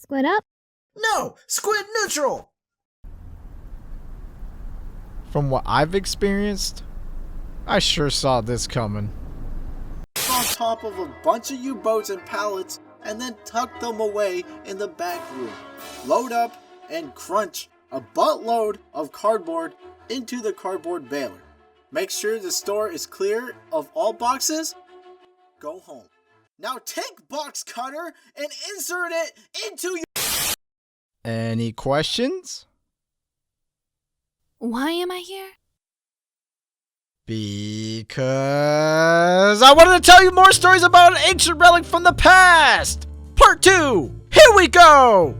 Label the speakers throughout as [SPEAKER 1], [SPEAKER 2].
[SPEAKER 1] Squid up?
[SPEAKER 2] No! Squid neutral!
[SPEAKER 3] From what I've experienced, I sure saw this coming.
[SPEAKER 2] On top of a bunch of U-boats and pallets, and then tuck them away in the back room. Load up and crunch a buttload of cardboard into the cardboard baler. Make sure the store is clear of all boxes. Go home. Now take box cutter and insert it into your...
[SPEAKER 3] Any questions?
[SPEAKER 1] Why am I here?
[SPEAKER 3] Because I wanted to tell you more stories about an ancient relic from the past! Part 2! Here we go!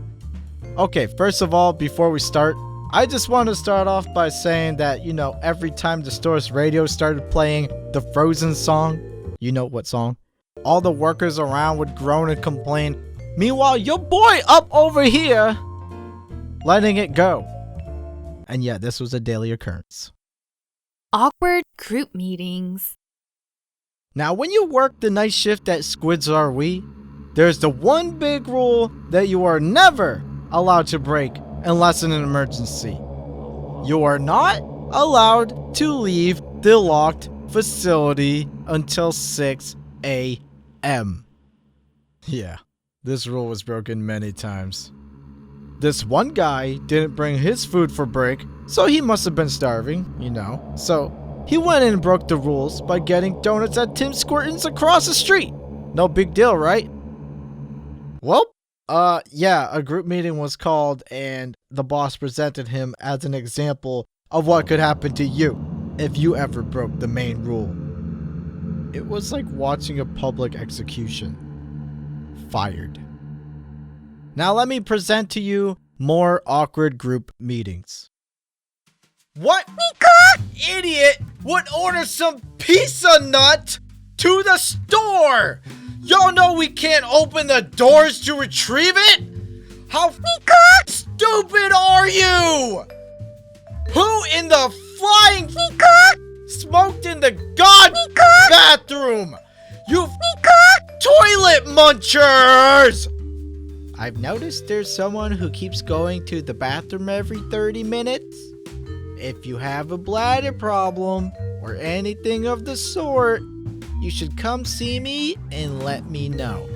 [SPEAKER 3] Okay, first of all, before we start, I just want to start off by saying that, every time the store's radio started playing the Frozen song, you know what song? All the workers around would groan and complain. Meanwhile, your boy up over here, letting it go. And yeah, this was a daily occurrence.
[SPEAKER 1] Awkward group meetings.
[SPEAKER 3] Now, when you work the night shift at Squids Are We, there's the one big rule that you are never allowed to break unless in an emergency. You are not allowed to leave the locked facility until 6 a.m. Yeah, this rule was broken many times. This one guy didn't bring his food for break, so he must have been starving, So he went in and broke the rules by getting donuts at Tim Squirtin's across the street. No big deal, right? Well, yeah, a group meeting was called and the boss presented him as an example of what could happen to you if you ever broke the main rule. It was like watching a public execution. Fired. Now let me present to you more awkward group meetings. What idiot would order some pizza nut to the store? Y'all know we can't open the doors to retrieve it? How stupid are you? Who in the flying smoked in the bathroom? You toilet munchers! I've noticed there's someone who keeps going to the bathroom every 30 minutes. If you have a bladder problem or anything of the sort, you should come see me and let me know.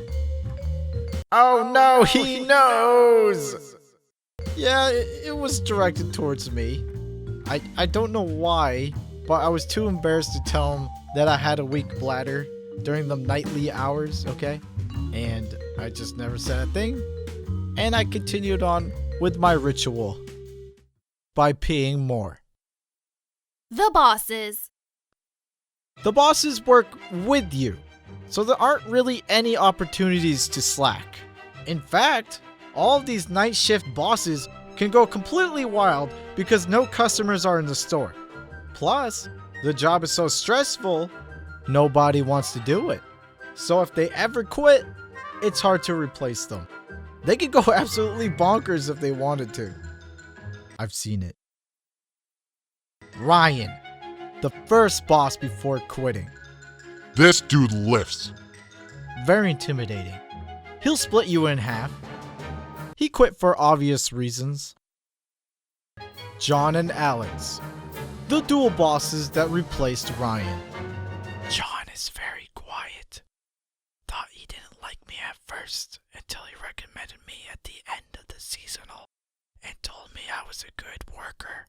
[SPEAKER 3] Oh no, he knows! Yeah, it was directed towards me. I don't know why, but I was too embarrassed to tell him that I had a weak bladder during the nightly hours, okay? And I just never said a thing. And I continued on with my ritual by peeing more.
[SPEAKER 1] The bosses.
[SPEAKER 3] The bosses work with you, so there aren't really any opportunities to slack. In fact, all of these night shift bosses can go completely wild because no customers are in the store. Plus, the job is so stressful, nobody wants to do it. So if they ever quit, it's hard to replace them. They could go absolutely bonkers if they wanted to. I've seen it. Ryan, the first boss before quitting.
[SPEAKER 4] This dude lifts.
[SPEAKER 3] Very intimidating. He'll split you in half. He quit for obvious reasons. John and Alex, the dual bosses that replaced Ryan. John is very quiet. Thought he didn't like me at first until he recommended me at the end of the seasonal and told me I was a good worker.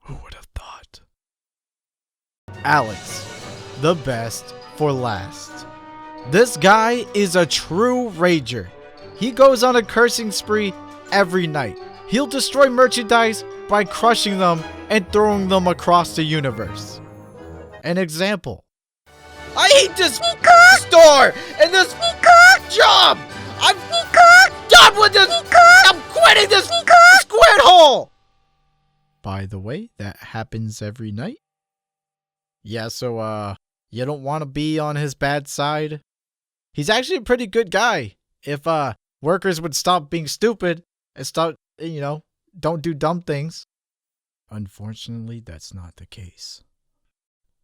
[SPEAKER 3] Who would have thought? Alex, the best for last. This guy is a true rager. He goes on a cursing spree every night. He'll destroy merchandise by crushing them and throwing them across the universe. An example. I hate this store and this job! I'm done with this! I'm quitting this squid hole! By the way, that happens every night. Yeah, so, you don't want to be on his bad side. He's actually a pretty good guy. If, workers would stop being stupid and stop, don't do dumb things. Unfortunately, that's not the case.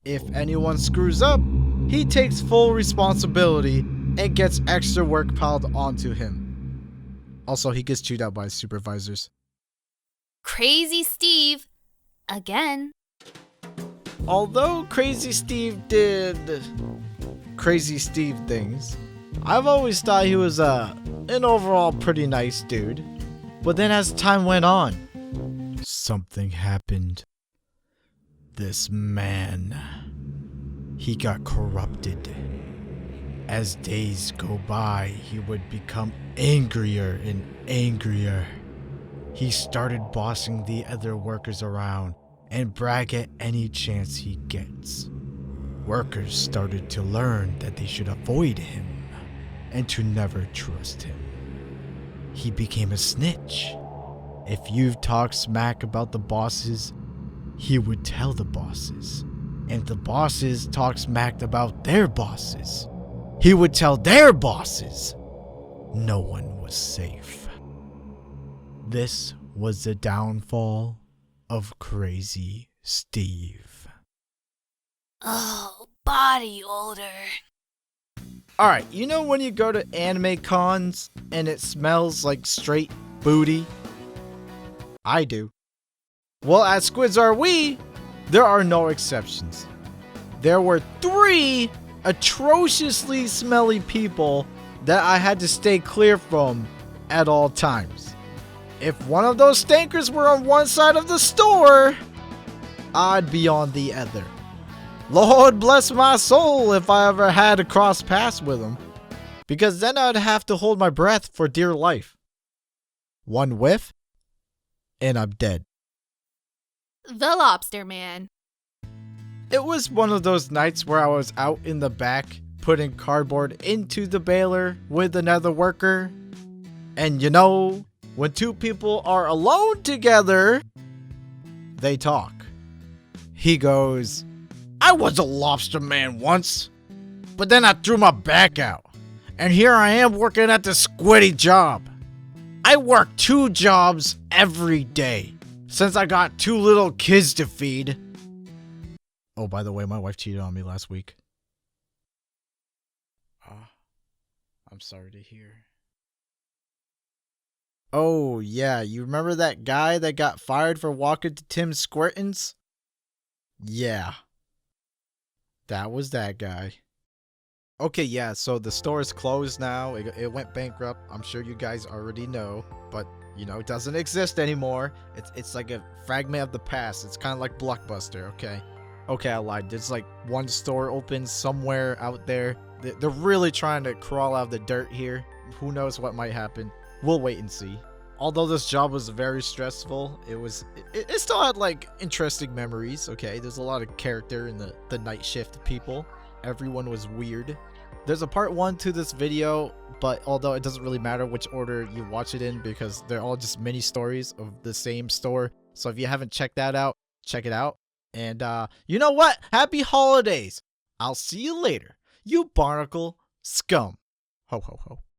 [SPEAKER 3] If anyone screws up, he takes full responsibility and gets extra work piled onto him. Also, he gets chewed out by his supervisors.
[SPEAKER 1] Crazy Steve. Again.
[SPEAKER 3] Although Crazy Steve did Crazy Steve things, I've always thought he was an overall pretty nice dude. But then as time went on, something happened. This man, he got corrupted. As days go by, he would become angrier and angrier. He started bossing the other workers around and brag at any chance he gets. Workers started to learn that they should avoid him and to never trust him. He became a snitch. If you've talked smack about the bosses, he would tell the bosses. And the bosses talked smack about their bosses, he would tell their bosses. No one was safe. This was the downfall of Crazy Steve.
[SPEAKER 1] Oh, body odor.
[SPEAKER 3] Alright, you know when you go to anime cons and it smells like straight booty? I do. Well, at Squids Are We, there are no exceptions. There were 3 atrociously smelly people that I had to stay clear from at all times. If one of those stankers were on one side of the store, I'd be on the other. Lord bless my soul if I ever had to cross paths with them, because then I'd have to hold my breath for dear life. One whiff, and I'm dead.
[SPEAKER 1] The Lobster Man.
[SPEAKER 3] It was one of those nights where I was out in the back putting cardboard into the baler with another worker. And you know, when 2 people are alone together, they talk. He goes, I was a lobster man once, but then I threw my back out. And here I am working at the squiddy job. I work 2 jobs every day since I got 2 little kids to feed. Oh, by the way, my wife cheated on me last week. I'm sorry to hear. Oh, yeah, you remember that guy that got fired for walking to Tim Squirtins? Yeah. That was that guy. Okay, yeah, so the store is closed now. It went bankrupt. I'm sure you guys already know, but you know, it doesn't exist anymore. It's like a fragment of the past. It's kind of like Blockbuster, okay? Okay, I lied. There's like one store open somewhere out there. They're really trying to crawl out of the dirt here. Who knows what might happen? We'll wait and see. Although this job was very stressful, it still had like interesting memories, okay? There's a lot of character in the night shift people. Everyone was weird. There's a part 1 to this video, but although it doesn't really matter which order you watch it in because they're all just mini stories of the same store. So if you haven't checked that out, check it out. And you know what? Happy holidays! I'll see you later, you barnacle scum. Ho ho ho.